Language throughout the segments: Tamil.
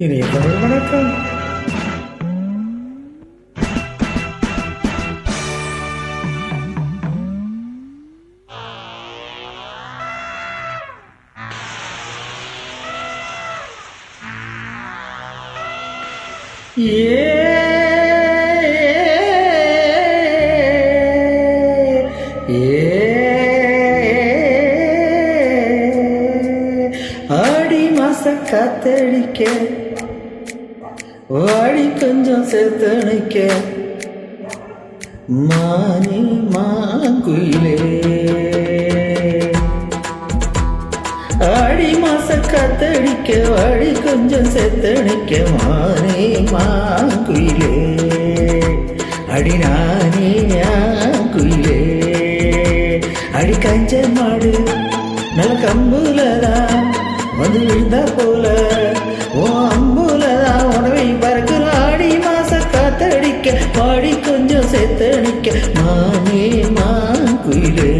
இனிய தமிழ் வணக்கம். ஆடி மாச காத்தடிக்க வாடி கொஞ்சம் சேர்த்தணிக்க மானே மாங்குயிலே. ஆடி மாச காத்தடிக்க வாடி கொஞ்சம் சேர்த்தணிக்க மானே மாங்குயிலே. அடி நானே குயிலே. அடி கஞ்ச மாடு நல்ல கம்புலதான் வந்து விழுந்தா போல ஓ அம்புலதான் உணவை பறக்குற. ஆடி மாச காத்தடிக்க பாடி கொஞ்சம் சேர்த்தடிக்க மானே மாங்குயிலே.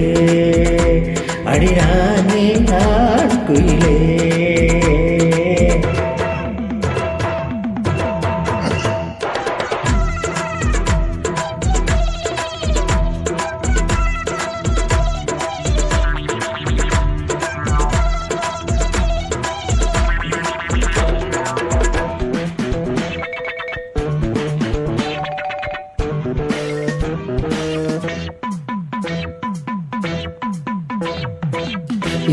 அடி நானே குயிலே.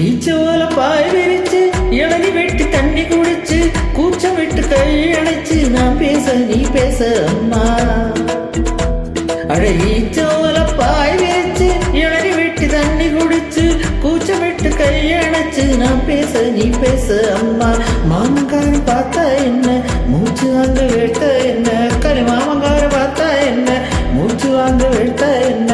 ஈச்சோல பாய் விரிச்சு இளநி வெட்டி தண்ணி குடிச்சு கூச்சம் விட்டு கை அணைச்சு நான் பேச நீ பேச அம்மா. அட ஈச்சோல பாய் விரிச்சு இளநி வெட்டி தண்ணி குடிச்சு கூச்சம் விட்டு கை அணைச்சு நான் பேச நீ பேச அம்மா. மாமங்கார பார்த்தா என்ன மூச்சு வாங்க வெட்ட என்ன. கறி மாமங்கார பார்த்தா என்ன மூச்சு வாங்க வெட்ட என்ன.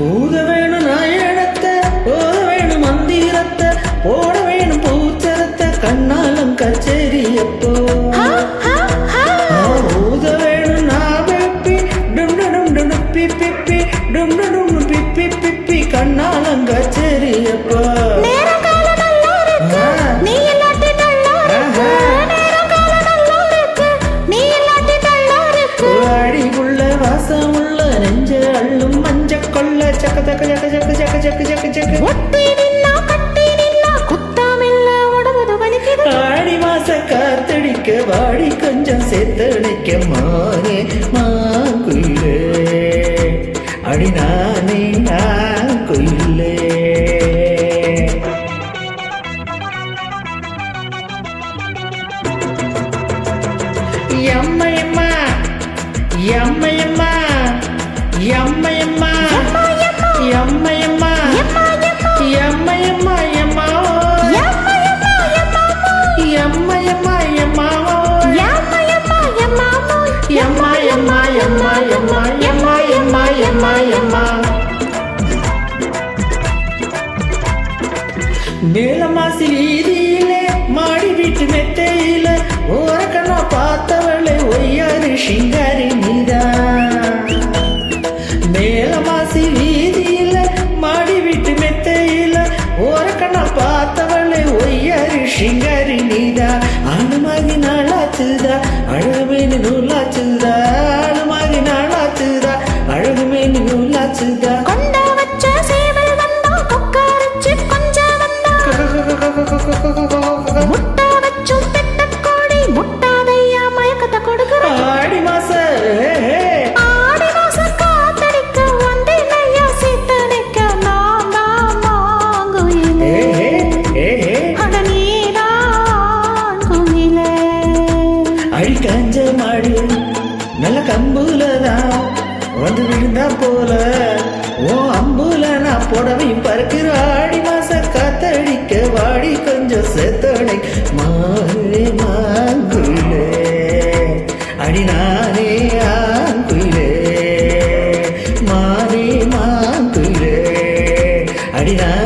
ஊத வேணும் நாயனத்தை ஓத வேணும் மந்திரத்தை ஓட வேணும் பூச்சரத்தை கண்ணாலம் கச்சேரி எப்போ. ஊத வேணும் நாவப்பி டும் டும் டும் பிப்பி டும் டும் பிப்பி பிப்பி கண்ணாலம் கச்சேரி எப்போ. அடிக்குள்ள வாசமுள்ள நெஞ்ச அள்ளும் மஞ்ச கொள்ள சக்க சக்க சக்க சக்க சக்க சக்க சக்க சக்க. ஆடி மாச காத்தடிக்க வாடி கொஞ்சம் சேர்த்தடிக்க மானே மாங்குயிலே. அடி நானே குயிலே. எம்மையம்மா எம்மையம்மா எம்மையம்மா எம்மையம்மா எம்மையம்மா எம்மா எம்மையம்மா எம்மா எம்மா எம்மா எம்மா எம்மா எம்மா எம்மா எம்மா எம்மா. மேலமாசி வீதியிலே மாடி வீட்டு மெத்தையில ஓரக்கண்ணா பார்த்தவளை ஒய்யாரு சிங்காரி நீதா. மேலமாசி வீதியில மாடி வீட்டு மெத்தையில ஓரக்கண்ணா பார்த்தவளை ஒய்யாரு சிங்காரி நீதா. ஆணுமாகி நாளாச்சுதா அழகுமேனு நூலாச்சுதா. ஆணுமாகி நாளாச்சுதா அழகுமேனு நூலாச்சுதா. ஆடி மாச காத்தடிக்க வந்தேன் ஐயா சீத்தடிக்க நான் மாடு நல்ல கம்புலதான் வந்து விழுந்தா போல ஓ அம்புல நான் புடவையும் பறக்கிற ஆடி மாச காத்தடிக்க வாடி கொஞ்சம் செத்தடை மாறே மாங்குயிலே அடி நானே ஆங்குயிலே மாறே மாங்குயிலே அடி நான்